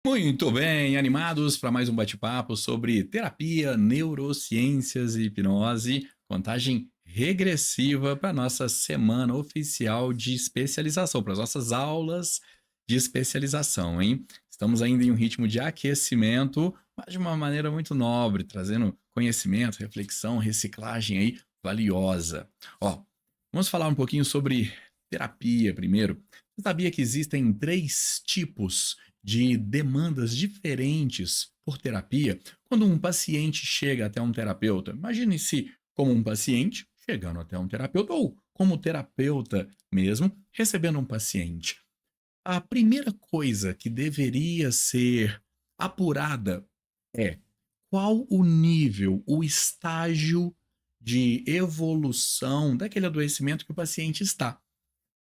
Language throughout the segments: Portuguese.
Muito bem, animados para mais um bate-papo sobre terapia, neurociências e hipnose. Contagem regressiva para nossa semana oficial de especialização, para as nossas aulas de especialização, hein? Estamos ainda em um ritmo de aquecimento, mas de uma maneira muito nobre, trazendo conhecimento, reflexão, reciclagem aí valiosa. Ó, vamos falar um pouquinho sobre terapia primeiro. Você sabia que existem três tipos de demandas diferentes por terapia quando um paciente chega até um terapeuta? Imagine-se como um paciente chegando até um terapeuta ou como terapeuta mesmo recebendo um paciente. A primeira coisa que deveria ser apurada é qual o nível, o estágio de evolução daquele adoecimento que o paciente está.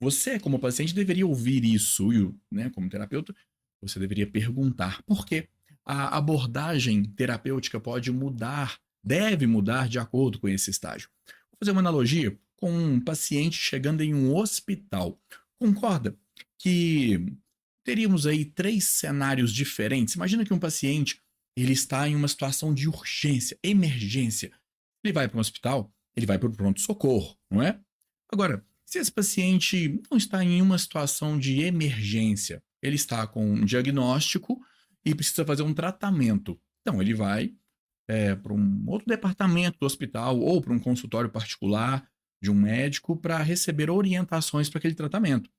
Você, como paciente, deveria ouvir isso, e, né, como terapeuta, você deveria perguntar por quê. A abordagem terapêutica pode mudar, deve mudar de acordo com esse estágio. Vou fazer uma analogia com um paciente chegando em um hospital. Concorda que teríamos aí três cenários diferentes? Imagina que um paciente ele está em uma situação de urgência, emergência. Ele vai para um hospital, ele vai para o pronto-socorro, não é? Agora, se esse paciente não está em uma situação de emergência, ele está com um diagnóstico e precisa fazer um tratamento. Então, ele vai para um outro departamento do hospital ou para um consultório particular de um médico para receber orientações para aquele tratamento.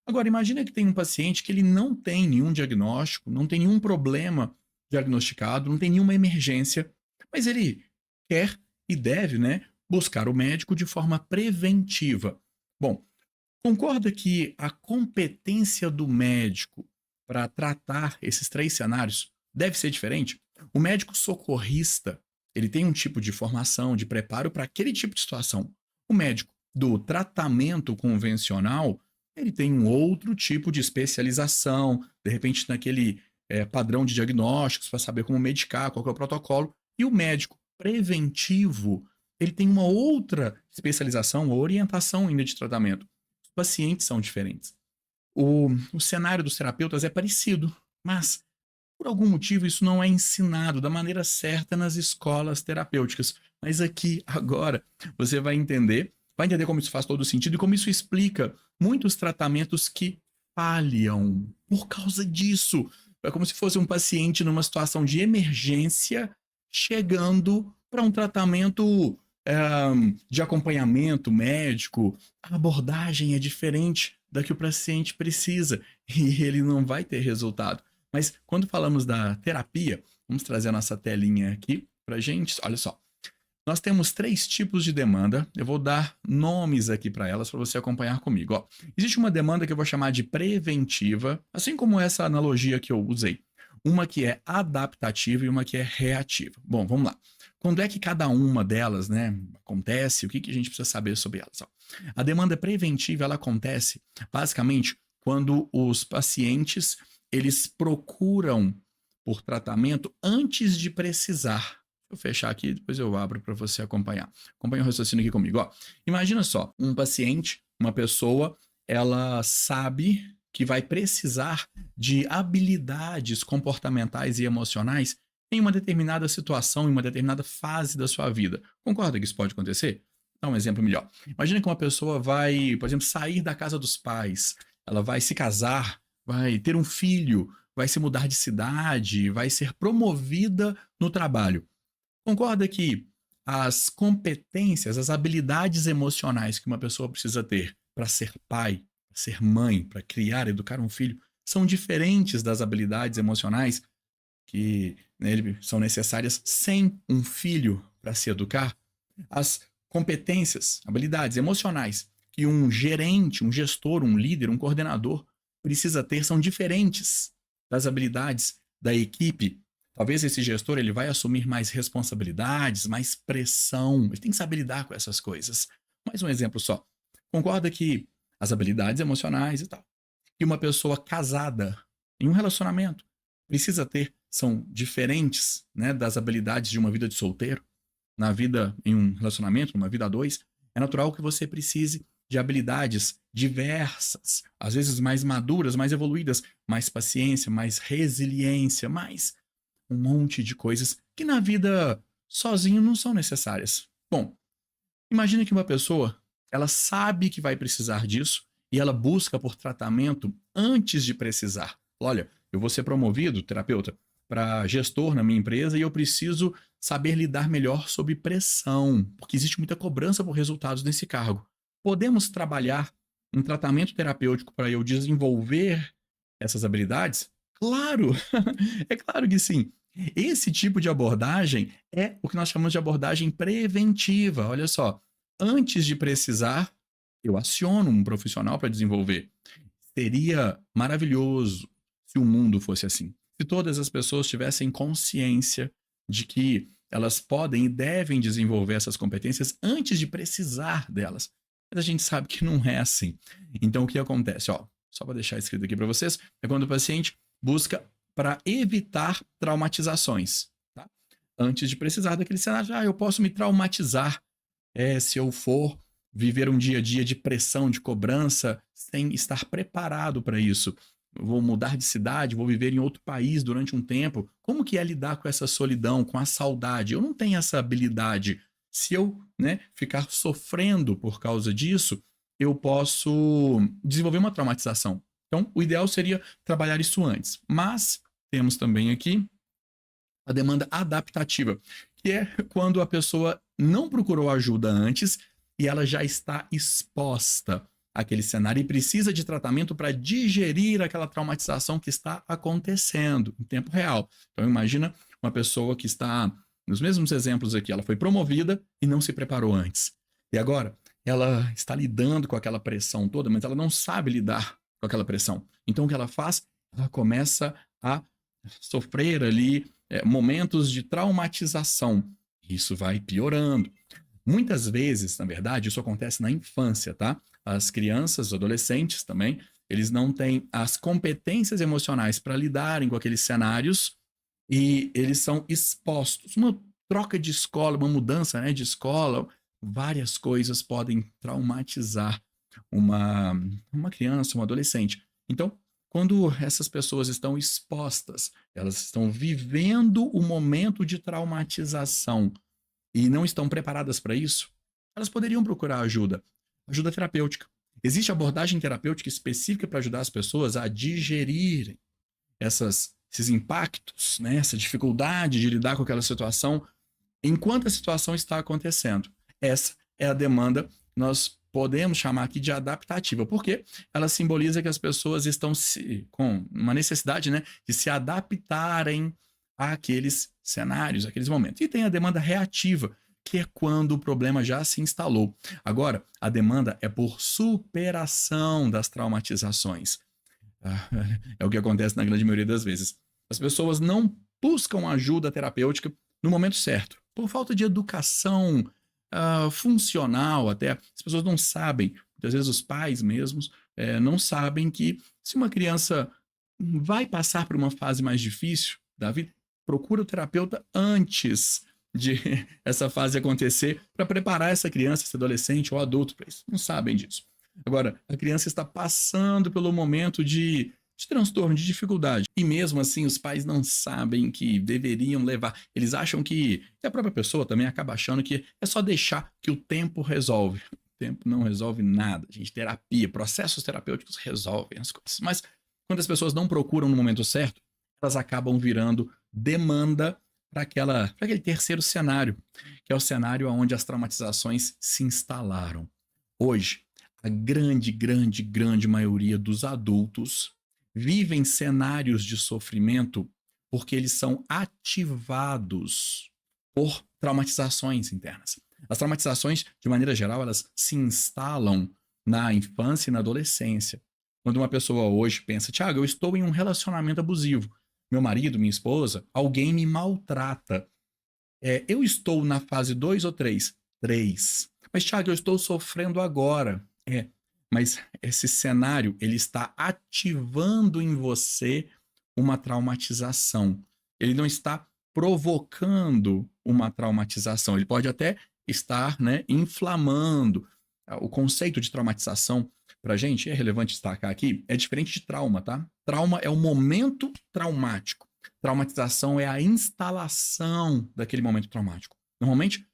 Agora, imagina que tem um paciente que ele não tem nenhum diagnóstico, não tem nenhum problema diagnosticado, não tem nenhuma emergência, mas ele quer e deve, né, buscar o médico de forma preventiva. Bom, concorda que a competência do médico para tratar esses três cenários deve ser diferente? O médico socorrista, ele tem um tipo de formação, de preparo para aquele tipo de situação. O médico do tratamento convencional, ele tem um outro tipo de especialização, de repente naquele padrão de diagnósticos para saber como medicar, qual é o protocolo. E o médico preventivo, ele tem uma outra especialização, uma orientação ainda de tratamento. Os pacientes são diferentes. O cenário dos terapeutas é parecido, mas por algum motivo isso não é ensinado da maneira certa nas escolas terapêuticas. Mas aqui, agora, você vai entender como isso faz todo sentido e como isso explica muitos tratamentos que falham por causa disso. É como se fosse um paciente numa situação de emergência chegando para um tratamento de acompanhamento médico. A abordagem é diferente da que o paciente precisa e ele não vai ter resultado. Mas quando falamos da terapia, vamos trazer a nossa telinha aqui para gente. Olha só, nós temos três tipos de demanda. Eu vou dar nomes aqui para elas para você acompanhar comigo. Ó, existe uma demanda que eu vou chamar de preventiva, assim como essa analogia que eu usei. Uma que é adaptativa e uma que é reativa. Bom, vamos lá. Quando é que cada uma delas, né, acontece? O que, que a gente precisa saber sobre elas? Ó, a demanda preventiva ela acontece basicamente quando os pacientes eles procuram por tratamento antes de precisar. Deixa eu fechar aqui, depois eu abro para você acompanhar. Acompanha o raciocínio aqui comigo. Ó. Imagina só, um paciente, uma pessoa, ela sabe que vai precisar de habilidades comportamentais e emocionais em uma determinada situação, em uma determinada fase da sua vida. Concorda que isso pode acontecer? Dá um exemplo melhor. Imagina que uma pessoa vai, por exemplo, sair da casa dos pais, ela vai se casar, vai ter um filho, vai se mudar de cidade, vai ser promovida no trabalho. Concorda que as competências, as habilidades emocionais que uma pessoa precisa ter para ser pai, para ser mãe, para criar, educar um filho, são diferentes das habilidades emocionais que são necessárias sem um filho para se educar? As competências, habilidades emocionais que um gerente, um gestor, um líder, um coordenador precisa ter são diferentes das habilidades da equipe. Talvez esse gestor ele vai assumir mais responsabilidades, mais pressão. Ele tem que saber lidar com essas coisas. Mais um exemplo só. Concorda que as habilidades emocionais e tal, que uma pessoa casada em um relacionamento precisa ter são diferentes, né, das habilidades de uma vida de solteiro? Na vida em um relacionamento, numa vida a dois, é natural que você precise de habilidades diversas, às vezes mais maduras, mais evoluídas, mais paciência, mais resiliência, mais um monte de coisas que na vida sozinho não são necessárias. Bom, imagina que uma pessoa, ela sabe que vai precisar disso e ela busca por tratamento antes de precisar. Olha, eu vou ser promovido, terapeuta, para gestor na minha empresa e eu preciso saber lidar melhor sob pressão, porque existe muita cobrança por resultados nesse cargo. Podemos trabalhar um tratamento terapêutico para eu desenvolver essas habilidades? Claro! É claro que sim. Esse tipo de abordagem é o que nós chamamos de abordagem preventiva. Olha só, antes de precisar, eu aciono um profissional para desenvolver. Seria maravilhoso se o mundo fosse assim. Se todas as pessoas tivessem consciência de que elas podem e devem desenvolver essas competências antes de precisar delas. Mas a gente sabe que não é assim. Então, o que acontece? Ó, só para deixar escrito aqui para vocês, é quando o paciente busca para evitar traumatizações. Tá? Antes de precisar daquele cenário, eu posso me traumatizar se eu for viver um dia a dia de pressão, de cobrança, sem estar preparado para isso. Eu vou mudar de cidade, vou viver em outro país durante um tempo. Como que é lidar com essa solidão, com a saudade? Eu não tenho essa habilidade. Se eu, ficar sofrendo por causa disso, eu posso desenvolver uma traumatização. Então, o ideal seria trabalhar isso antes. Mas temos também aqui a demanda adaptativa, que é quando a pessoa não procurou ajuda antes e ela já está exposta àquele cenário e precisa de tratamento para digerir aquela traumatização que está acontecendo em tempo real. Então, imagina uma pessoa que está, nos mesmos exemplos aqui, ela foi promovida e não se preparou antes. E agora, ela está lidando com aquela pressão toda, mas ela não sabe lidar com aquela pressão. Então, o que ela faz? Ela começa a sofrer ali momentos de traumatização. Isso vai piorando. Muitas vezes, na verdade, isso acontece na infância, tá? As crianças, os adolescentes também, eles não têm as competências emocionais para lidarem com aqueles cenários e eles são expostos. Uma troca de escola, uma mudança, de escola, várias coisas podem traumatizar uma criança, um adolescente. Então, quando essas pessoas estão expostas, elas estão vivendo o momento de traumatização e não estão preparadas para isso, elas poderiam procurar ajuda terapêutica. Existe abordagem terapêutica específica para ajudar as pessoas a digerirem esses impactos, essa dificuldade de lidar com aquela situação enquanto a situação está acontecendo. Essa é a demanda que nós podemos chamar aqui de adaptativa, porque ela simboliza que as pessoas estão com uma necessidade de se adaptarem àqueles cenários, àqueles momentos. E tem a demanda reativa, que é quando o problema já se instalou. Agora, a demanda é por superação das traumatizações. É o que acontece na grande maioria das vezes. As pessoas não buscam ajuda terapêutica no momento certo, por falta de educação funcional até. As pessoas não sabem, muitas vezes os pais mesmos não sabem que se uma criança vai passar por uma fase mais difícil da vida, procura o terapeuta antes de essa fase acontecer para preparar essa criança, esse adolescente ou adulto para isso. Não sabem disso. Agora, a criança está passando pelo momento de transtorno, de dificuldade. E mesmo assim, os pais não sabem que deveriam levar. Eles acham que a própria pessoa também acaba achando que é só deixar que o tempo resolve. O tempo não resolve nada. Gente, terapia, processos terapêuticos resolvem as coisas. Mas quando as pessoas não procuram no momento certo, elas acabam virando demanda para aquele terceiro cenário, que é o cenário onde as traumatizações se instalaram. Hoje, a grande maioria dos adultos vivem cenários de sofrimento porque eles são ativados por traumatizações internas. As traumatizações, de maneira geral, elas se instalam na infância e na adolescência. Quando uma pessoa hoje pensa, Thiago, eu estou em um relacionamento abusivo. Meu marido, minha esposa, alguém me maltrata. Eu estou na fase 2 ou 3? 3. Mas, Thiago, eu estou sofrendo agora. Mas esse cenário, ele está ativando em você uma traumatização. Ele não está provocando uma traumatização. Ele pode até estar inflamando o conceito de traumatização para a gente, é relevante destacar aqui, é diferente de trauma, tá? Trauma é o momento traumático. Traumatização é a instalação daquele momento traumático. Normalmente,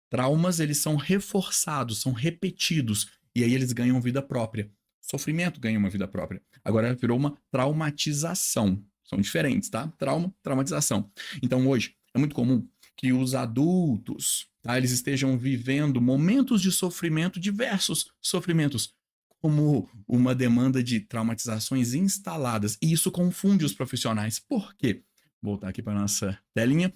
traumas, eles são reforçados, são repetidos, e aí eles ganham vida própria. Sofrimento ganha uma vida própria. Agora virou uma traumatização. São diferentes, tá? Trauma, traumatização. Então hoje é muito comum que os adultos, tá, eles estejam vivendo momentos de sofrimento, diversos sofrimentos, como uma demanda de traumatizações instaladas. E isso confunde os profissionais. Por quê? Vou voltar aqui para nossa telinha.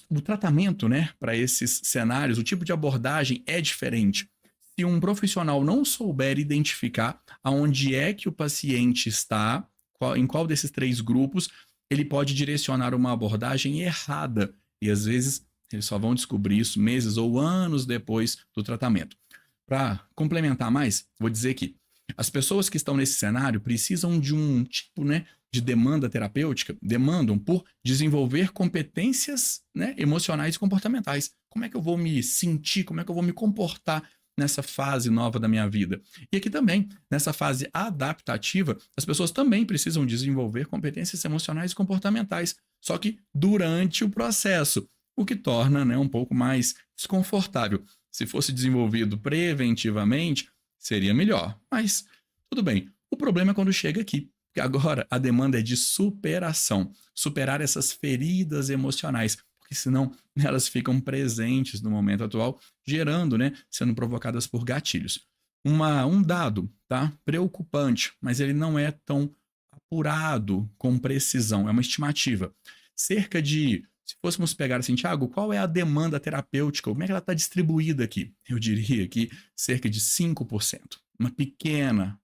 O tratamento, né, para esses cenários, o tipo de abordagem é diferente. Se um profissional não souber identificar aonde é que o paciente está, em qual desses 3 grupos, ele pode direcionar uma abordagem errada. E às vezes eles só vão descobrir isso meses ou anos depois do tratamento. Para complementar mais, vou dizer que as pessoas que estão nesse cenário precisam de um tipo, né, de demanda terapêutica, demandam por desenvolver competências, né, emocionais e comportamentais. Como é que eu vou me sentir? Como é que eu vou me comportar nessa fase nova da minha vida? E aqui também, nessa fase adaptativa, as pessoas também precisam desenvolver competências emocionais e comportamentais, só que durante o processo, o que torna, né, um pouco mais desconfortável. Se fosse desenvolvido preventivamente, seria melhor, mas tudo bem. O problema é quando chega aqui, porque agora a demanda é de superação, superar essas feridas emocionais, porque senão elas ficam presentes no momento atual, gerando, né, sendo provocadas por gatilhos. Um dado, tá, preocupante, mas ele não é tão apurado com precisão, é uma estimativa. Cerca de, se fôssemos pegar assim, Thiago, qual é a demanda terapêutica? Como é que ela está distribuída aqui? Eu diria que cerca de 5%. Uma pequena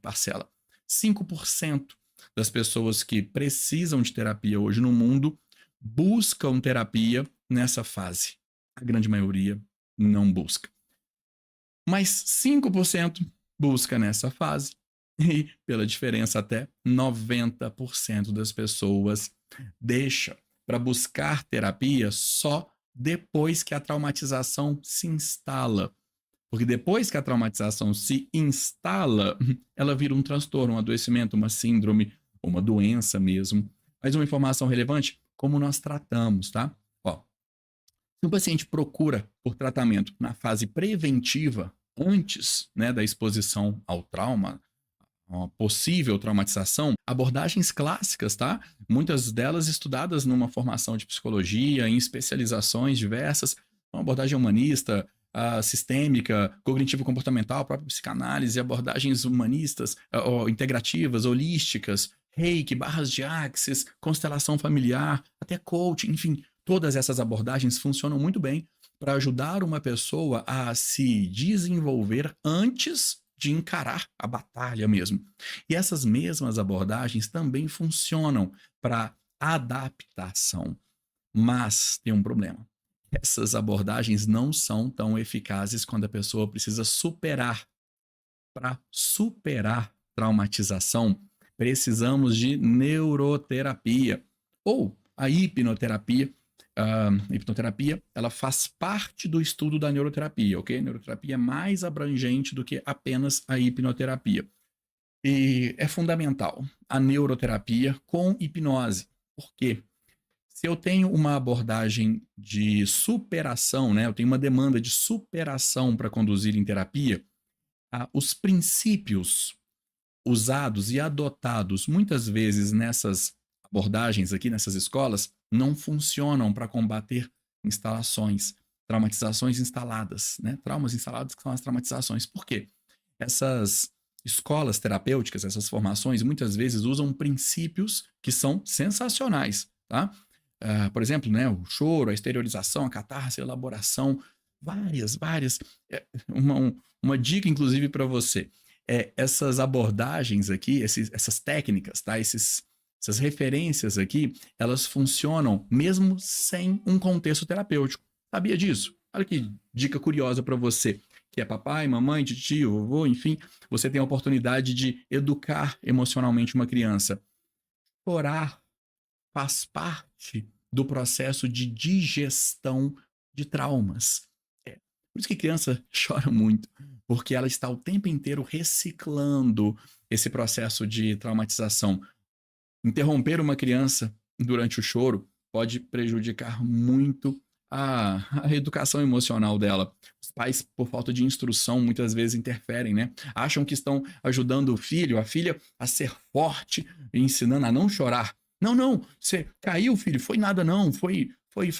parcela. 5% das pessoas que precisam de terapia hoje no mundo buscam terapia nessa fase. A grande maioria não busca. Mas 5% busca nessa fase e, pela diferença, até 90% das pessoas deixa para buscar terapia só depois que a traumatização se instala. Porque depois que a traumatização se instala, ela vira um transtorno, um adoecimento, uma síndrome, uma doença mesmo. Mas uma informação relevante, como nós tratamos, tá? Ó, se o paciente procura por tratamento na fase preventiva, antes, né, da exposição ao trauma, uma possível traumatização, abordagens clássicas, tá? Muitas delas estudadas numa formação de psicologia, em especializações diversas, uma abordagem humanista, sistêmica, cognitivo-comportamental, própria psicanálise, abordagens humanistas, integrativas, holísticas, reiki, barras de axis, constelação familiar, até coaching, enfim, todas essas abordagens funcionam muito bem para ajudar uma pessoa a se desenvolver antes de encarar a batalha mesmo. E essas mesmas abordagens também funcionam para adaptação. Mas tem um problema. Essas abordagens não são tão eficazes quando a pessoa precisa superar. Para superar traumatização, precisamos de neuroterapia ou a hipnoterapia. A hipnoterapia, ela faz parte do estudo da neuroterapia, ok? A neuroterapia é mais abrangente do que apenas a hipnoterapia. E é fundamental a neuroterapia com hipnose. Por quê? Se eu tenho uma abordagem de superação, né? Eu tenho uma demanda de superação para conduzir em terapia, os princípios usados e adotados muitas vezes nessas abordagens aqui, nessas escolas, não funcionam para combater instalações, traumatizações instaladas, né? Traumas instalados que são as traumatizações. Por quê? Essas escolas terapêuticas, essas formações, muitas vezes usam princípios que são sensacionais, tá? Por exemplo, né, o choro, a exteriorização, a catarse, a elaboração, várias. Uma dica, inclusive, para você. Essas abordagens aqui, essas técnicas, tá? Essas referências aqui, elas funcionam mesmo sem um contexto terapêutico. Sabia disso? Olha que dica curiosa para você, que é papai, mamãe, tio, vovô, enfim, você tem a oportunidade de educar emocionalmente uma criança. Chorar faz parte do processo de digestão de traumas. Por isso que criança chora muito, porque ela está o tempo inteiro reciclando esse processo de traumatização. Interromper uma criança durante o choro pode prejudicar muito a educação emocional dela. Os pais, por falta de instrução, muitas vezes interferem, né? Acham que estão ajudando o filho, a filha, a ser forte, ensinando a não chorar. Não, não, você caiu, filho, foi nada não, foi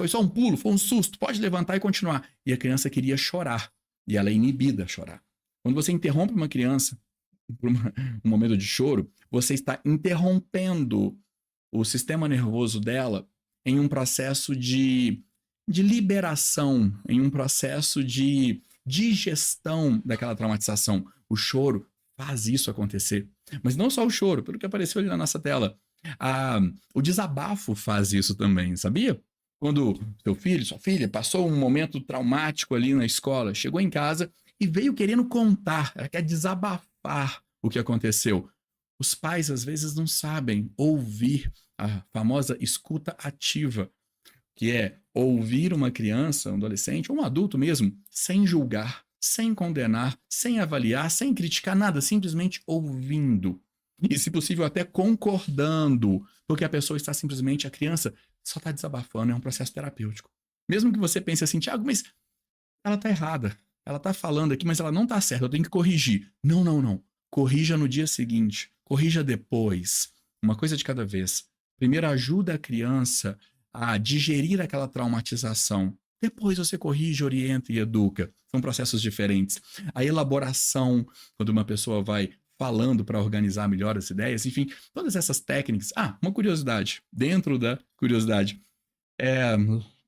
só um pulo, foi um susto, pode levantar e continuar. E a criança queria chorar, e ela é inibida a chorar. Quando você interrompe uma criança por um momento de choro, você está interrompendo o sistema nervoso dela em um processo de liberação, em um processo de digestão daquela traumatização. O choro faz isso acontecer. Mas não só o choro, pelo que apareceu ali na nossa tela. A, o desabafo faz isso também, sabia? Quando seu filho, sua filha, passou um momento traumático ali na escola, chegou em casa e veio querendo contar, ela quer desabafar o que aconteceu. Os pais, às vezes, não sabem ouvir a famosa escuta ativa, que é ouvir uma criança, um adolescente, ou um adulto mesmo, sem julgar, sem condenar, sem avaliar, sem criticar nada, simplesmente ouvindo. E, se possível, até concordando, porque a pessoa está simplesmente, a criança só está desabafando, é um processo terapêutico. Mesmo que você pense assim, Tiago, mas ela está errada. Ela está falando aqui, mas ela não está certa, eu tenho que corrigir. Não, não, não. Corrija no dia seguinte, corrija depois. Uma coisa de cada vez. Primeiro ajuda a criança a digerir aquela traumatização. Depois você corrige, orienta e educa. São processos diferentes. A elaboração, quando uma pessoa vai falando para organizar melhor as ideias, enfim, todas essas técnicas. Ah, uma curiosidade. Dentro da curiosidade, é,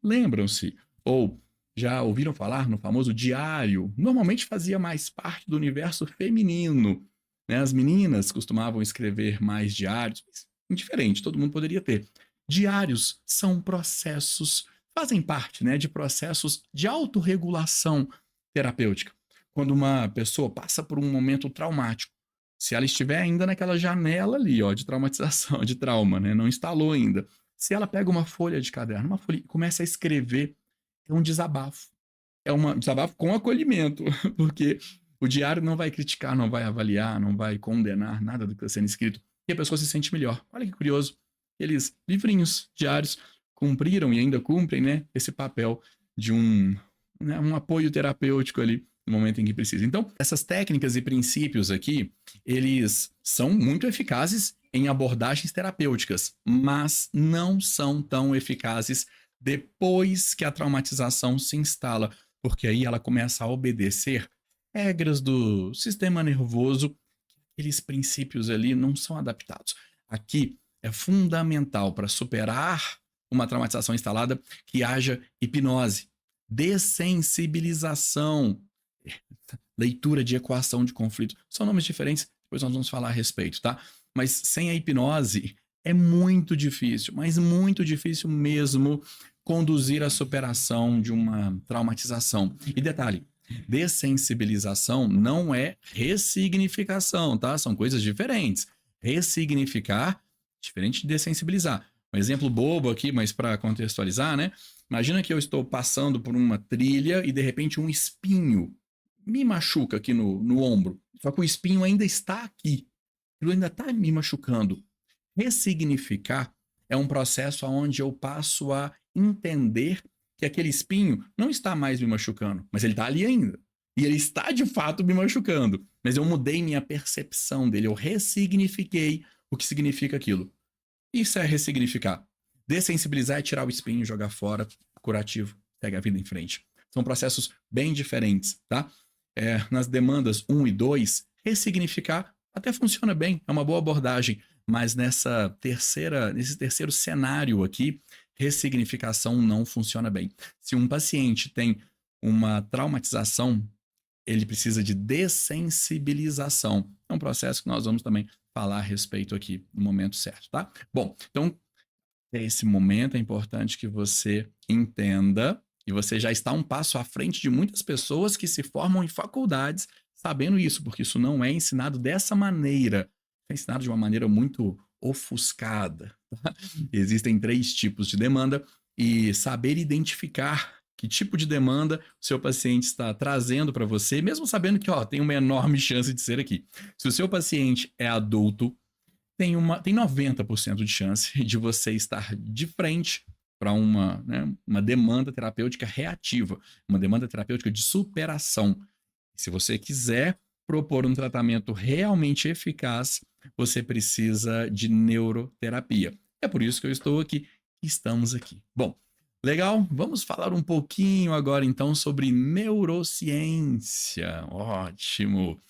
lembram-se, ou já ouviram falar no famoso diário? Normalmente fazia mais parte do universo feminino, né? As meninas costumavam escrever mais diários, mas indiferente, todo mundo poderia ter. Diários são processos, fazem parte, né, de processos de autorregulação terapêutica. Quando uma pessoa passa por um momento traumático, se ela estiver ainda naquela janela ali, ó, de traumatização, de trauma, né, não instalou ainda. Se ela pega uma folha de caderno, uma folha, e começa a escrever, é um desabafo. É um desabafo com acolhimento, porque o diário não vai criticar, não vai avaliar, não vai condenar nada do que está sendo escrito. E a pessoa se sente melhor. Olha que curioso. Aqueles livrinhos diários cumpriram e ainda cumprem, né, esse papel de um apoio terapêutico ali no momento em que precisa. Então, essas técnicas e princípios aqui, eles são muito eficazes em abordagens terapêuticas, mas não são tão eficazes depois que a traumatização se instala, porque aí ela começa a obedecer regras do sistema nervoso, aqueles princípios ali não são adaptados. Aqui é fundamental para superar uma traumatização instalada que haja hipnose, dessensibilização, leitura de equação de conflito. São nomes diferentes, depois nós vamos falar a respeito, tá? Mas sem a hipnose é muito difícil, mas muito difícil mesmo conduzir a superação de uma traumatização. E detalhe, dessensibilização não é ressignificação, tá? São coisas diferentes. Ressignificar, diferente de dessensibilizar. Um exemplo bobo aqui, mas para contextualizar, né? Imagina que eu estou passando por uma trilha e de repente um espinho me machuca aqui no ombro. Só que o espinho ainda está aqui. Ele ainda está me machucando. Ressignificar é um processo onde eu passo a entender que aquele espinho não está mais me machucando, mas ele está ali ainda. E ele está de fato me machucando. Mas eu mudei minha percepção dele, eu ressignifiquei o que significa aquilo. Isso é ressignificar. Dessensibilizar é tirar o espinho, jogar fora, curativo, segue a vida em frente. São processos bem diferentes, tá? Nas demandas 1 e 2, ressignificar até funciona bem, é uma boa abordagem, mas nesse terceiro cenário aqui, ressignificação não funciona bem. Se um paciente tem uma traumatização, ele precisa de dessensibilização. É um processo que nós vamos também falar a respeito aqui no momento certo, tá? Bom, então, nesse momento é importante que você entenda e você já está um passo à frente de muitas pessoas que se formam em faculdades sabendo isso, porque isso não é ensinado dessa maneira. É ensinado de uma maneira muito ofuscada. Tá? Existem 3 tipos de demanda e saber identificar Que tipo de demanda o seu paciente está trazendo para você, mesmo sabendo que, ó, tem uma enorme chance de ser aqui. Se o seu paciente é adulto, tem 90% de chance de você estar de frente para uma, né, uma demanda terapêutica reativa, uma demanda terapêutica de superação. Se você quiser propor um tratamento realmente eficaz, você precisa de neuroterapia. É por isso que eu estou aqui, estamos aqui. Bom, legal? Vamos falar um pouquinho agora então sobre neurociência. Ótimo!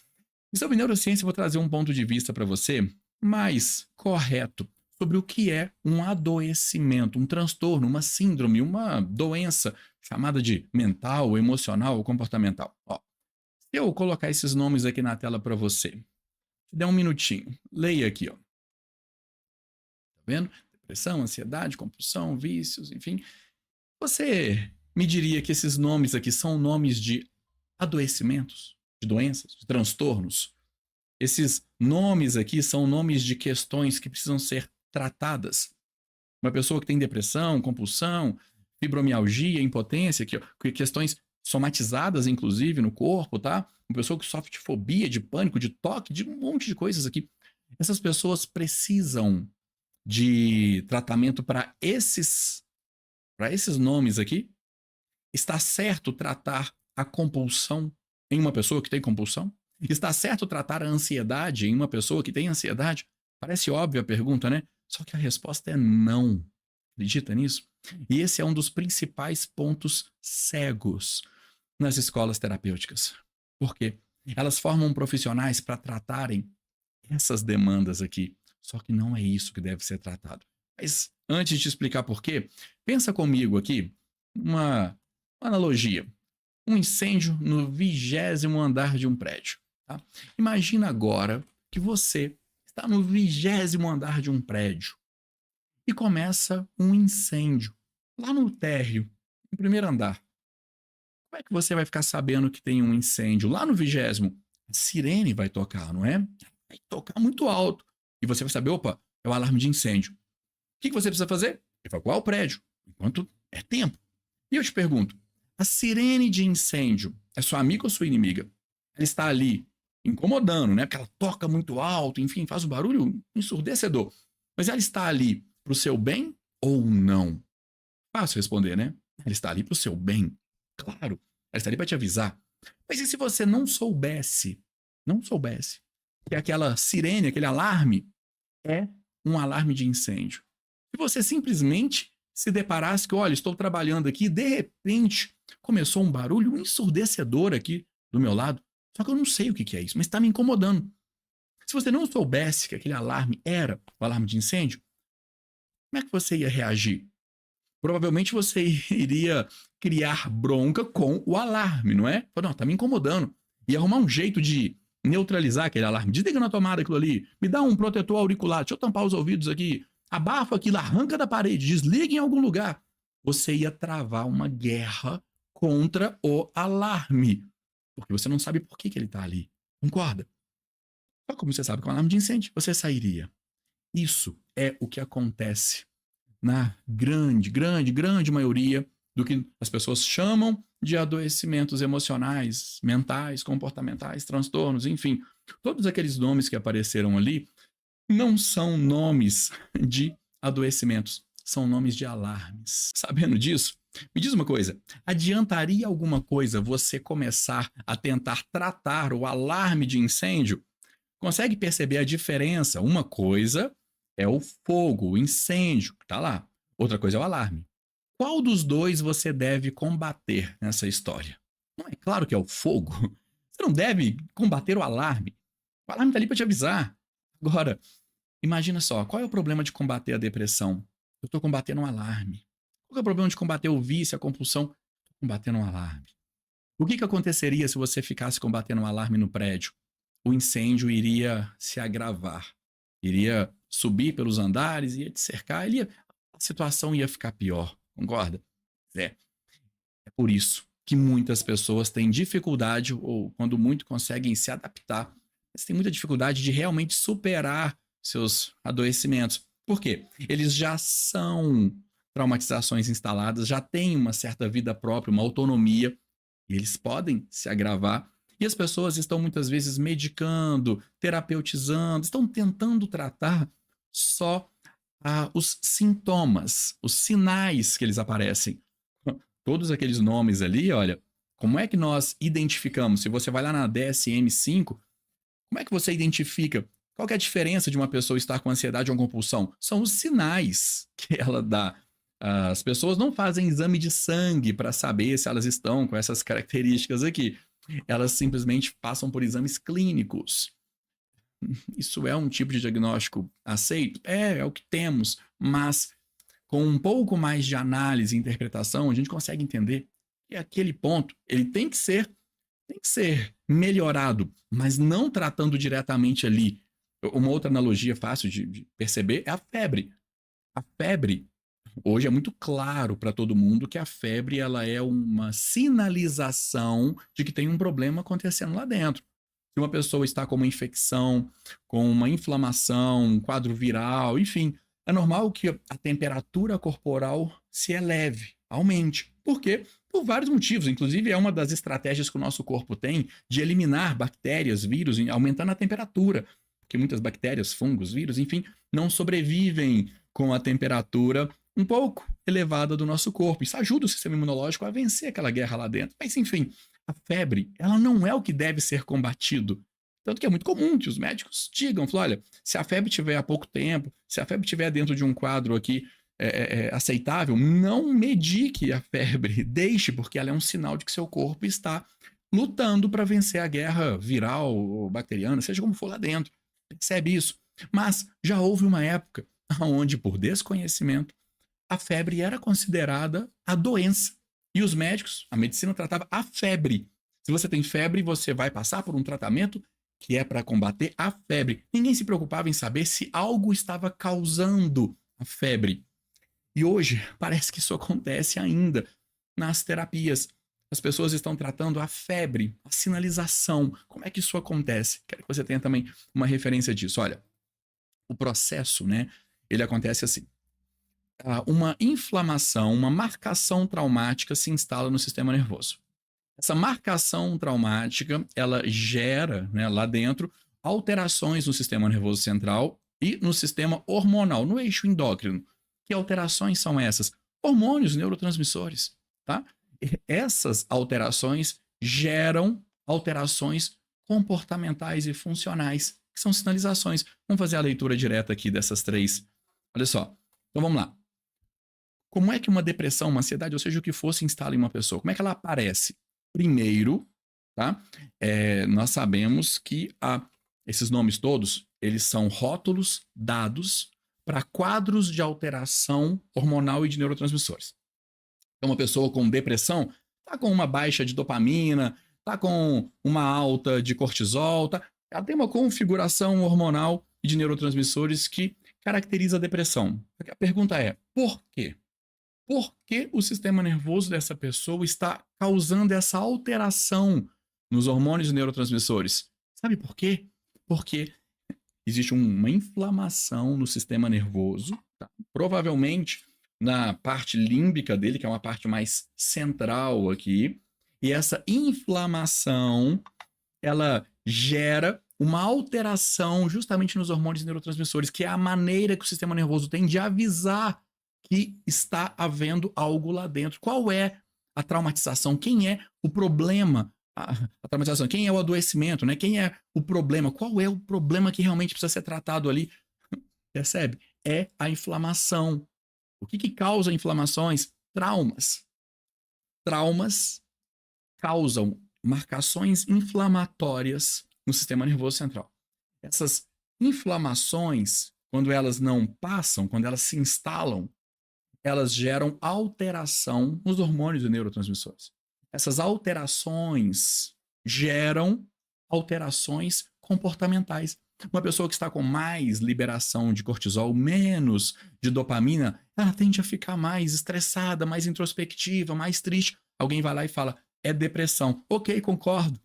E sobre neurociência, eu vou trazer um ponto de vista para você mais correto sobre o que é um adoecimento, um transtorno, uma síndrome, uma doença chamada de mental, emocional ou comportamental. Ó, se eu colocar esses nomes aqui na tela para você, te der um minutinho, leia aqui, ó. Tá vendo? Depressão, ansiedade, compulsão, vícios, enfim. Você me diria que esses nomes aqui são nomes de adoecimentos, de doenças, de transtornos? Esses nomes aqui são nomes de questões que precisam ser tratadas. Uma pessoa que tem depressão, compulsão, fibromialgia, impotência, questões somatizadas, inclusive, no corpo, tá? Uma pessoa que sofre de fobia, de pânico, de toque, de um monte de coisas aqui. Essas pessoas precisam de tratamento para esses nomes aqui. Está certo tratar a compulsão em uma pessoa que tem compulsão? Está certo tratar a ansiedade em uma pessoa que tem ansiedade? Parece óbvia a pergunta, né? Só que a resposta é não. Acredita nisso? E esse é um dos principais pontos cegos nas escolas terapêuticas. Por quê? Elas formam profissionais para tratarem essas demandas aqui. Só que não é isso que deve ser tratado. Mas antes de te explicar por quê, pensa comigo aqui uma analogia. Um incêndio no 20º andar de um prédio. Tá? Imagina agora que você está no 20º andar de um prédio e começa um incêndio lá no térreo, no primeiro andar. Como é que você vai ficar sabendo que tem um incêndio lá no 20º? A sirene vai tocar, não é? Vai tocar muito alto. E você vai saber, opa, é o alarme de incêndio. O que você precisa fazer? Evacuar o prédio, enquanto é tempo. E eu te pergunto, a sirene de incêndio é sua amiga ou sua inimiga? Ela está ali incomodando, né? Porque ela toca muito alto, enfim, faz um barulho ensurdecedor. Mas ela está ali para o seu bem ou não? Fácil responder, né? Ela está ali para o seu bem. Claro, ela está ali para te avisar. Mas e se você não soubesse que aquela sirene, aquele alarme é um alarme de incêndio? Se você simplesmente se deparasse que, olha, estou trabalhando aqui e de repente começou um barulho ensurdecedor aqui do meu lado, só que eu não sei o que é isso, mas está me incomodando. Se você não soubesse que aquele alarme era o alarme de incêndio, como é que você ia reagir? Provavelmente você iria criar bronca com o alarme, não é? Não, tá me incomodando. E arrumar um jeito de neutralizar aquele alarme. Desliga na tomada aquilo ali. Me dá um protetor auricular. Deixa eu tampar os ouvidos aqui. Abafa aquilo, arranca da parede, desliga em algum lugar. Você ia travar uma guerra contra o alarme. Porque você não sabe por que ele tá ali. Concorda? Só como você sabe que é um alarme de incêndio, você sairia. Isso é o que acontece na grande maioria do que as pessoas chamam de adoecimentos emocionais, mentais, comportamentais, transtornos, enfim. Todos aqueles nomes que apareceram ali não são nomes de adoecimentos, são nomes de alarmes. Sabendo disso, me diz uma coisa, adiantaria alguma coisa você começar a tentar tratar o alarme de incêndio? Consegue perceber a diferença? Uma coisa é o fogo, o incêndio, que está lá. Outra coisa é o alarme. Qual dos dois você deve combater nessa história? Não é claro que é o fogo. Você não deve combater o alarme. O alarme está ali para te avisar. Agora, imagina só, qual é o problema de combater a depressão? Eu estou combatendo um alarme. Qual é o problema de combater o vício, a compulsão? Estou combatendo um alarme. O que aconteceria se você ficasse combatendo um alarme no prédio? O incêndio iria se agravar, iria subir pelos andares, ia te cercar, a situação ia ficar pior, concorda? É por isso que muitas pessoas têm dificuldade, ou quando muito conseguem se adaptar, mas têm muita dificuldade de realmente superar seus adoecimentos. Por quê? Eles já são traumatizações instaladas, já têm uma certa vida própria, uma autonomia, e eles podem se agravar. E as pessoas estão muitas vezes medicando, terapeutizando, estão tentando tratar só os sintomas, os sinais que eles aparecem. Todos aqueles nomes ali, olha, como é que nós identificamos? Se você vai lá na DSM-5, como é que você identifica? Qual que é a diferença de uma pessoa estar com ansiedade ou compulsão? São os sinais que ela dá. As pessoas não fazem exame de sangue para saber se elas estão com essas características aqui. Elas simplesmente passam por exames clínicos. Isso é um tipo de diagnóstico aceito? É o que temos, mas com um pouco mais de análise e interpretação, a gente consegue entender que aquele ponto, ele tem que ser melhorado, mas não tratando diretamente ali. Uma outra analogia fácil de perceber é a febre. A febre, hoje é muito claro para todo mundo que a febre ela é uma sinalização de que tem um problema acontecendo lá dentro. Se uma pessoa está com uma infecção, com uma inflamação, um quadro viral, enfim, é normal que a temperatura corporal se eleve, aumente. Por quê? Por vários motivos. Inclusive, é uma das estratégias que o nosso corpo tem de eliminar bactérias, vírus, aumentando a temperatura. Porque muitas bactérias, fungos, vírus, enfim, não sobrevivem com a temperatura um pouco elevada do nosso corpo. Isso ajuda o sistema imunológico a vencer aquela guerra lá dentro. Mas, enfim, a febre, ela não é o que deve ser combatido. Tanto que é muito comum que os médicos digam, olha, se a febre tiver há pouco tempo, se a febre tiver dentro de um quadro aqui aceitável, não medique a febre, deixe, porque ela é um sinal de que seu corpo está lutando para vencer a guerra viral ou bacteriana, seja como for lá dentro. Percebe isso? Mas já houve uma época onde, por desconhecimento, a febre era considerada a doença. E os médicos, a medicina tratava a febre. Se você tem febre, você vai passar por um tratamento que é para combater a febre. Ninguém se preocupava em saber se algo estava causando a febre. E hoje parece que isso acontece ainda nas terapias. As pessoas estão tratando a febre, a sinalização. Como é que isso acontece? Quero que você tenha também uma referência disso. Olha, o processo, né? Ele acontece assim. Uma inflamação, uma marcação traumática se instala no sistema nervoso. Essa marcação traumática, ela gera, né, lá dentro, alterações no sistema nervoso central e no sistema hormonal, no eixo endócrino. Que alterações são essas? Hormônios, neurotransmissores, tá? E essas alterações geram alterações comportamentais e funcionais, que são sinalizações. Vamos fazer a leitura direta aqui dessas três. Olha só. Então vamos lá. Como é que uma depressão, uma ansiedade, ou seja, o que for, se instala em uma pessoa? Como é que ela aparece? Primeiro, tá? Nós sabemos que esses nomes todos, eles são rótulos dados para quadros de alteração hormonal e de neurotransmissores. Então, uma pessoa com depressão está com uma baixa de dopamina, está com uma alta de cortisol, ela tem uma configuração hormonal e de neurotransmissores que caracteriza a depressão. A pergunta é, por quê? Por que o sistema nervoso dessa pessoa está causando essa alteração nos hormônios e neurotransmissores? Sabe por quê? Porque existe uma inflamação no sistema nervoso, tá? Provavelmente na parte límbica dele, que é uma parte mais central aqui, e essa inflamação, ela gera uma alteração justamente nos hormônios e neurotransmissores, que é a maneira que o sistema nervoso tem de avisar que está havendo algo lá dentro. Qual é a traumatização? Quem é o problema? A traumatização, quem é o adoecimento, né? Quem é o problema? Qual é o problema que realmente precisa ser tratado ali? Percebe? É a inflamação. O que causa inflamações? Traumas. Traumas causam marcações inflamatórias no sistema nervoso central. Essas inflamações, quando elas não passam, quando elas se instalam, elas geram alteração nos hormônios e neurotransmissores. Essas alterações geram alterações comportamentais. Uma pessoa que está com mais liberação de cortisol, menos de dopamina, ela tende a ficar mais estressada, mais introspectiva, mais triste. Alguém vai lá e fala, é depressão. Ok, concordo.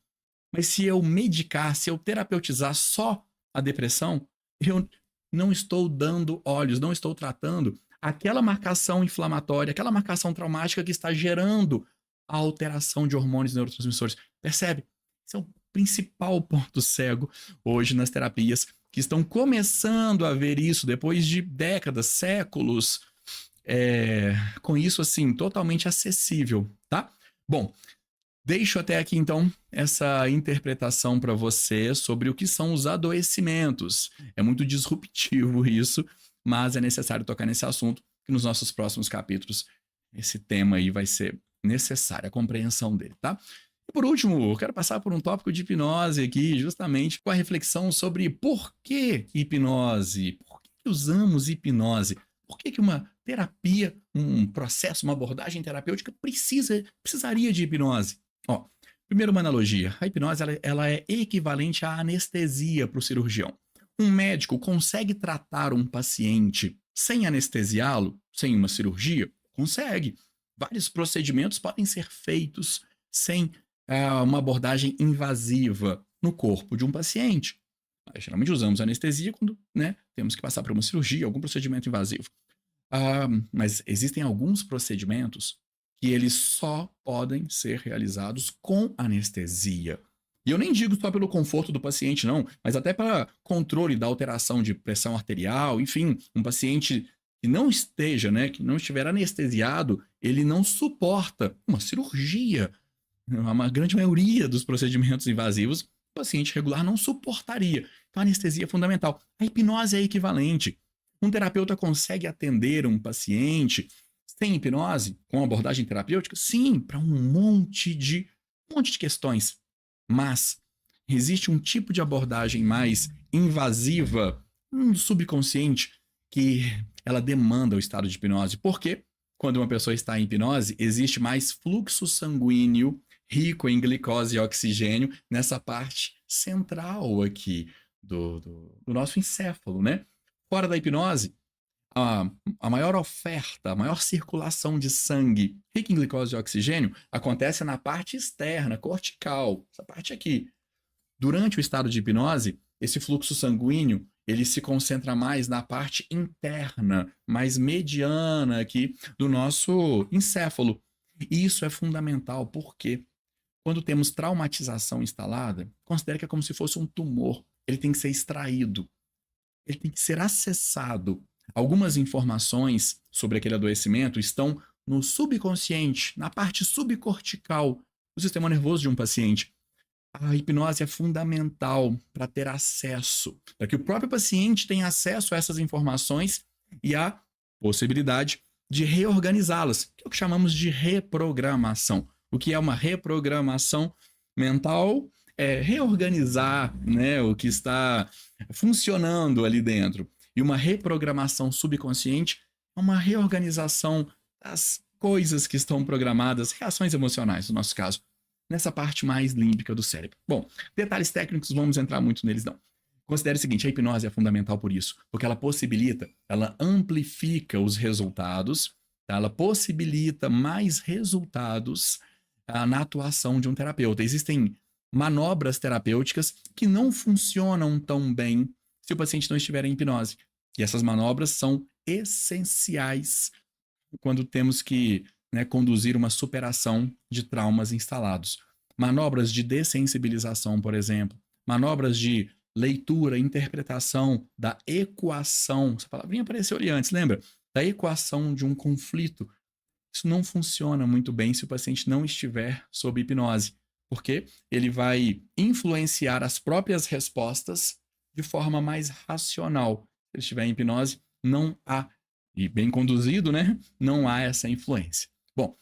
Mas se eu medicar, se eu terapeutizar só a depressão, eu não estou dando olhos, não estou tratando aquela marcação inflamatória, aquela marcação traumática que está gerando a alteração de hormônios e neurotransmissores. Percebe? Esse é o principal ponto cego hoje nas terapias, que estão começando a ver isso depois de décadas, séculos, com isso, assim, totalmente acessível, tá? Bom, deixo até aqui, então, essa interpretação para você sobre o que são os adoecimentos. É muito disruptivo isso, mas é necessário tocar nesse assunto, que nos nossos próximos capítulos esse tema aí vai ser necessário, a compreensão dele, tá? E por último, eu quero passar por um tópico de hipnose aqui, justamente com a reflexão sobre por que hipnose, por que usamos hipnose, por que uma terapia, um processo, uma abordagem terapêutica precisaria de hipnose. Ó, primeiro uma analogia, a hipnose ela é equivalente à anestesia para o cirurgião. Um médico consegue tratar um paciente sem anestesiá-lo, sem uma cirurgia? Consegue. Vários procedimentos podem ser feitos sem uma abordagem invasiva no corpo de um paciente. Geralmente usamos anestesia quando, né, temos que passar por uma cirurgia, algum procedimento invasivo. Mas existem alguns procedimentos que eles só podem ser realizados com anestesia. E eu nem digo só pelo conforto do paciente, não, mas até para controle da alteração de pressão arterial, enfim, um paciente que não esteja, né, que não estiver anestesiado, ele não suporta uma cirurgia. Uma grande maioria dos procedimentos invasivos, o paciente regular não suportaria. Então, a anestesia é fundamental. A hipnose é equivalente. Um terapeuta consegue atender um paciente sem hipnose, com abordagem terapêutica? Sim, para um monte de questões. Mas existe um tipo de abordagem mais invasiva, subconsciente, que ela demanda o estado de hipnose. Por quê? Quando uma pessoa está em hipnose, existe mais fluxo sanguíneo rico em glicose e oxigênio nessa parte central aqui do nosso encéfalo, né? Fora da hipnose, a maior oferta, a maior circulação de sangue rica em glicose e oxigênio acontece na parte externa, cortical, essa parte aqui. Durante o estado de hipnose, esse fluxo sanguíneo ele se concentra mais na parte interna, mais mediana aqui do nosso encéfalo. E isso é fundamental porque quando temos traumatização instalada, considere que é como se fosse um tumor. Ele tem que ser extraído. Ele tem que ser acessado. Algumas informações sobre aquele adoecimento estão no subconsciente, na parte subcortical do sistema nervoso de um paciente. A hipnose é fundamental para ter acesso, para que o próprio paciente tenha acesso a essas informações e a possibilidade de reorganizá-las, que é o que chamamos de reprogramação. O que é uma reprogramação mental? É reorganizar, né, o que está funcionando ali dentro. E uma reprogramação subconsciente é uma reorganização das coisas que estão programadas, reações emocionais, no nosso caso, nessa parte mais límbica do cérebro. Bom, detalhes técnicos, vamos entrar muito neles não. Considere o seguinte, a hipnose é fundamental por isso, porque ela possibilita, ela amplifica os resultados, tá? Ela possibilita mais resultados na atuação de um terapeuta. Existem manobras terapêuticas que não funcionam tão bem se o paciente não estiver em hipnose. E essas manobras são essenciais quando temos que, né, conduzir uma superação de traumas instalados. Manobras de dessensibilização, por exemplo. Manobras de leitura, interpretação da equação. Essa palavrinha apareceu ali antes, lembra? Da equação de um conflito. Isso não funciona muito bem se o paciente não estiver sob hipnose, porque ele vai influenciar as próprias respostas de forma mais racional. Se ele estiver em hipnose, não há, e bem conduzido, né? Não há essa influência. Bom,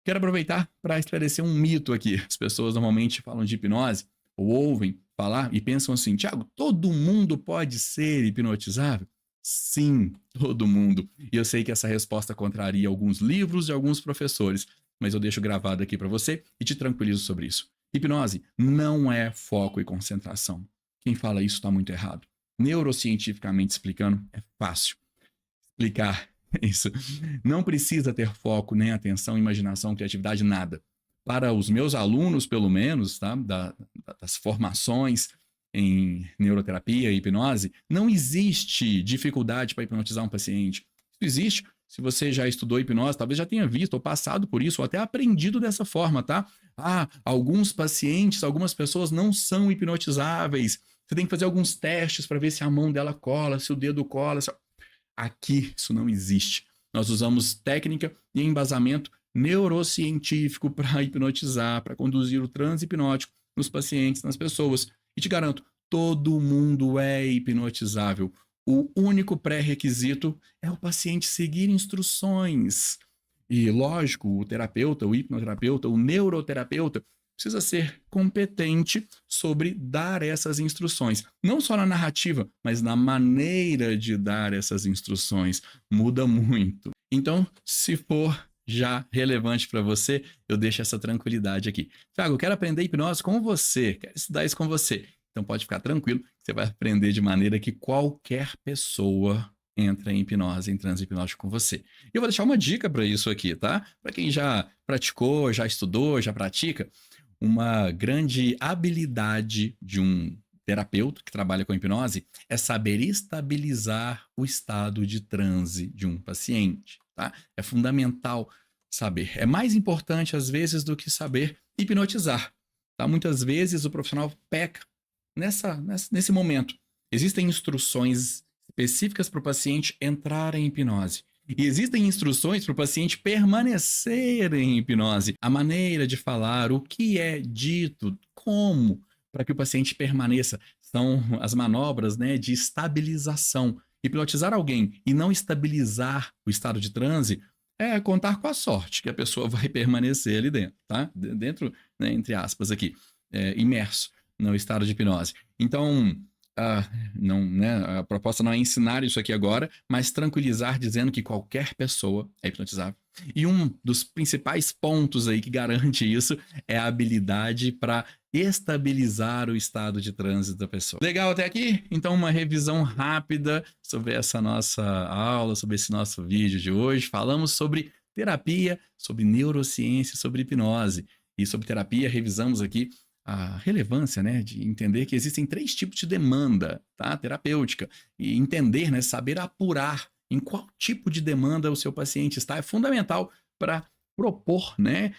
quero aproveitar para esclarecer um mito aqui. As pessoas normalmente falam de hipnose, ou ouvem falar e pensam assim, Thiago, todo mundo pode ser hipnotizável? Sim, todo mundo. E eu sei que essa resposta contraria alguns livros e alguns professores, mas eu deixo gravado aqui para você e te tranquilizo sobre isso. Hipnose não é foco e concentração. Quem fala isso está muito errado. Neurocientificamente explicando, é fácil explicar isso. Não precisa ter foco, nem atenção, imaginação, criatividade, nada. Para os meus alunos, pelo menos, tá? Das formações em neuroterapia e hipnose, não existe dificuldade para hipnotizar um paciente. Isso existe se você já estudou hipnose, talvez já tenha visto ou passado por isso, ou até aprendido dessa forma, tá? Ah, alguns pacientes, algumas pessoas não são hipnotizáveis. Você tem que fazer alguns testes para ver se a mão dela cola, se o dedo cola. Aqui, isso não existe. Nós usamos técnica e embasamento neurocientífico para hipnotizar, para conduzir o transe hipnótico nos pacientes, nas pessoas. E te garanto, todo mundo é hipnotizável. O único pré-requisito é o paciente seguir instruções. E, lógico, o terapeuta, o hipnoterapeuta, o neuroterapeuta precisa ser competente sobre dar essas instruções. Não só na narrativa, mas na maneira de dar essas instruções. Muda muito. Então, se for já relevante para você, eu deixo essa tranquilidade aqui. Thiago, eu quero aprender hipnose com você, quero estudar isso com você. Então pode ficar tranquilo, você vai aprender de maneira que qualquer pessoa entra em hipnose, em transe hipnótico com você. E eu vou deixar uma dica para isso aqui, tá? Para quem já praticou, já estudou, já pratica, uma grande habilidade de um terapeuta que trabalha com hipnose é saber estabilizar o estado de transe de um paciente, tá? É fundamental saber. É mais importante, às vezes, do que saber hipnotizar, tá? Muitas vezes o profissional peca nesse momento. Existem instruções específicas para o paciente entrar em hipnose. E existem instruções para o paciente permanecer em hipnose. A maneira de falar, o que é dito, como, para que o paciente permaneça. São as manobras, né, de estabilização. Hipnotizar alguém e não estabilizar o estado de transe é contar com a sorte que a pessoa vai permanecer ali dentro, tá? Dentro, né, entre aspas aqui, imerso no estado de hipnose. Então, não, né, a proposta não é ensinar isso aqui agora, mas tranquilizar dizendo que qualquer pessoa é hipnotizável. E um dos principais pontos aí que garante isso é a habilidade para estabilizar o estado de trânsito da pessoa. Legal até aqui? Então uma revisão rápida sobre essa nossa aula, sobre esse nosso vídeo de hoje. Falamos sobre terapia, sobre neurociência, sobre hipnose. E sobre terapia revisamos aqui a relevância, né, de entender que existem 3 tipos de demanda, tá, terapêutica, e entender, né, saber apurar em qual tipo de demanda o seu paciente está é fundamental para propor, né,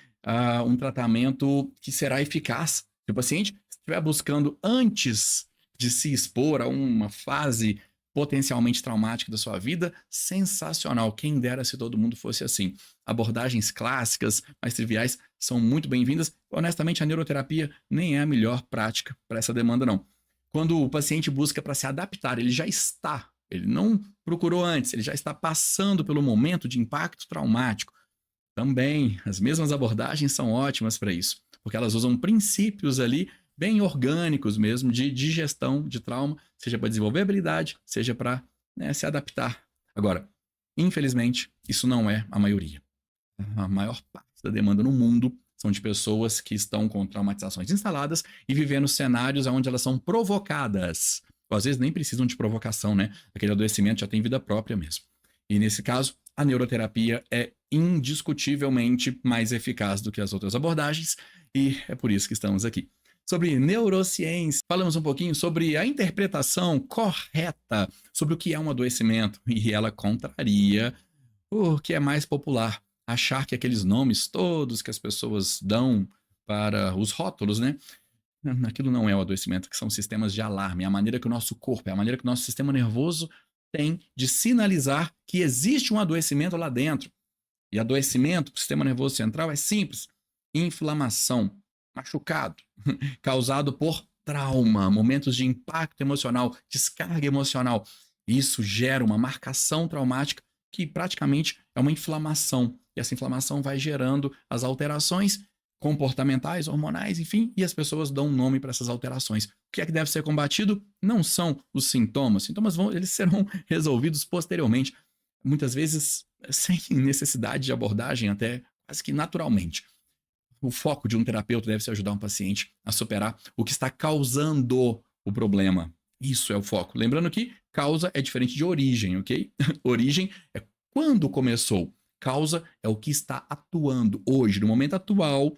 um tratamento que será eficaz. Se o paciente estiver buscando antes de se expor a uma fase potencialmente traumática da sua vida, sensacional. Quem dera se todo mundo fosse assim. Abordagens clássicas, mais triviais, são muito bem-vindas. Honestamente, a neuroterapia nem é a melhor prática para essa demanda, não. Quando o paciente busca para se adaptar, ele já está, ele não procurou antes, ele já está passando pelo momento de impacto traumático. Também, as mesmas abordagens são ótimas para isso, porque elas usam princípios ali bem orgânicos mesmo, de digestão de trauma, seja para desenvolver habilidade, seja para, né, se adaptar. Agora, infelizmente, isso não é a maioria. A maior parte da demanda no mundo são de pessoas que estão com traumatizações instaladas e vivendo cenários onde elas são provocadas. Ou às vezes nem precisam de provocação, né? Aquele adoecimento já tem vida própria mesmo. E nesse caso, a neuroterapia é indiscutivelmente mais eficaz do que as outras abordagens e é por isso que estamos aqui. Sobre neurociência, falamos um pouquinho sobre a interpretação correta sobre o que é um adoecimento e ela contraria o que é mais popular, achar que aqueles nomes todos que as pessoas dão para os rótulos, né? Aquilo não é o adoecimento, que são sistemas de alarme, é a maneira que o nosso corpo, é a maneira que o nosso sistema nervoso tem de sinalizar que existe um adoecimento lá dentro. E adoecimento para o sistema nervoso central é simples, inflamação, machucado, causado por trauma, momentos de impacto emocional, descarga emocional. Isso gera uma marcação traumática que praticamente é uma inflamação. E essa inflamação vai gerando as alterações comportamentais, hormonais, enfim, e as pessoas dão um nome para essas alterações. O que é que deve ser combatido? Não são os sintomas. Os sintomas eles serão resolvidos posteriormente, muitas vezes sem necessidade de abordagem, até quase que naturalmente. O foco de um terapeuta deve ser ajudar um paciente a superar o que está causando o problema. Isso é o foco. Lembrando que causa é diferente de origem, ok? Origem é quando começou. Causa é o que está atuando hoje, no momento atual,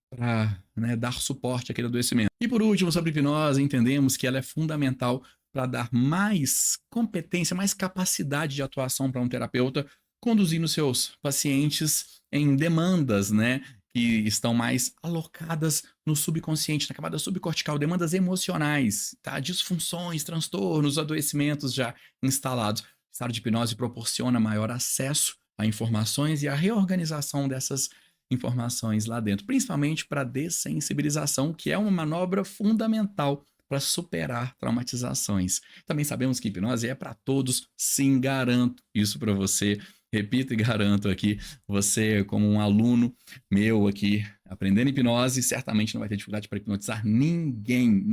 para, né, dar suporte àquele adoecimento. E por último, sobre hipnose, entendemos que ela é fundamental para dar mais competência, mais capacidade de atuação para um terapeuta conduzindo seus pacientes em demandas, né, que estão mais alocadas no subconsciente, na camada subcortical, demandas emocionais, tá? Disfunções, transtornos, adoecimentos já instalados. O estado de hipnose proporciona maior acesso a informações e a reorganização dessas informações lá dentro, principalmente para dessensibilização, que é uma manobra fundamental para superar traumatizações. Também sabemos que hipnose é para todos, sim, garanto isso para você. Repito e garanto aqui, você como um aluno meu aqui, aprendendo hipnose, certamente não vai ter dificuldade para hipnotizar ninguém,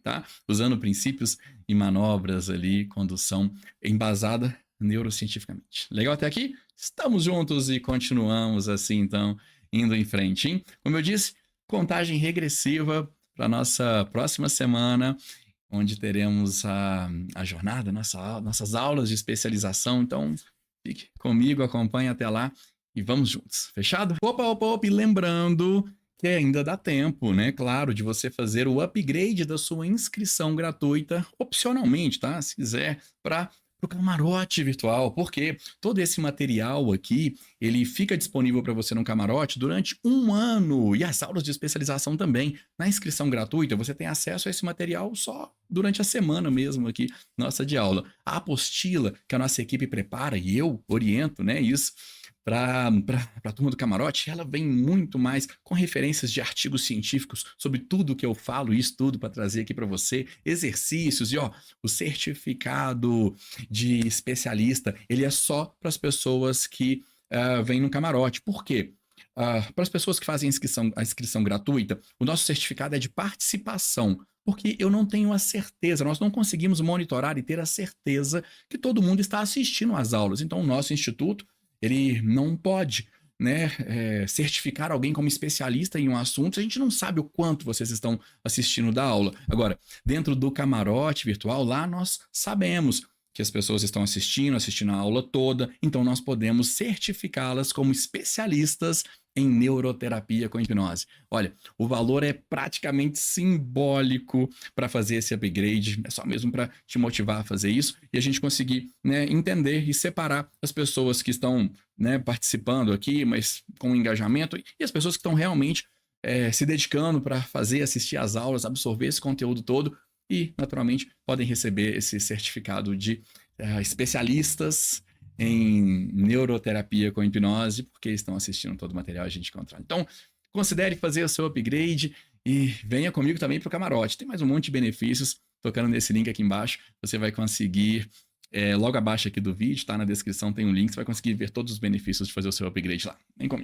tá? Usando princípios e manobras ali, condução embasada neurocientificamente. Legal até aqui? Estamos juntos e continuamos assim, então, indo em frente, hein? Como eu disse, contagem regressiva para nossa próxima semana, onde teremos a jornada, nossas aulas de especialização. Então, fique comigo, acompanhe até lá e vamos juntos. Fechado? Opa, e lembrando que ainda dá tempo, né? Claro, de você fazer o upgrade da sua inscrição gratuita, opcionalmente, tá? Se quiser, para o camarote virtual, porque todo esse material aqui, ele fica disponível para você no camarote durante 1 ano, e as aulas de especialização também. Na inscrição gratuita, você tem acesso a esse material só durante a semana mesmo aqui, nossa de aula. A apostila que a nossa equipe prepara, e eu oriento, né, isso, para a turma do camarote, ela vem muito mais com referências de artigos científicos sobre tudo que eu falo e estudo para trazer aqui para você, exercícios e ó, o certificado de especialista, ele é só para as pessoas que vêm no camarote. Por quê? Para as pessoas que fazem a inscrição gratuita, o nosso certificado é de participação, porque eu não tenho a certeza, nós não conseguimos monitorar e ter a certeza que todo mundo está assistindo às aulas. Então, o nosso instituto, ele não pode, né, certificar alguém como especialista em um assunto, a gente não sabe o quanto vocês estão assistindo da aula. Agora, dentro do camarote virtual, lá nós sabemos que as pessoas estão assistindo a aula toda, então nós podemos certificá-las como especialistas em neuroterapia com hipnose. Olha, o valor é praticamente simbólico para fazer esse upgrade, é só mesmo para te motivar a fazer isso e a gente conseguir, né, entender e separar as pessoas que estão, né, participando aqui, mas com engajamento, e as pessoas que estão realmente se dedicando para assistir às aulas, absorver esse conteúdo todo e, naturalmente, podem receber esse certificado de especialistas em neuroterapia com hipnose, porque estão assistindo todo o material a gente encontrar. Então, considere fazer o seu upgrade e venha comigo também para o camarote. Tem mais um monte de benefícios, tocando nesse link aqui embaixo, você vai conseguir, logo abaixo aqui do vídeo, tá na descrição, tem um link, você vai conseguir ver todos os benefícios de fazer o seu upgrade lá. Vem comigo.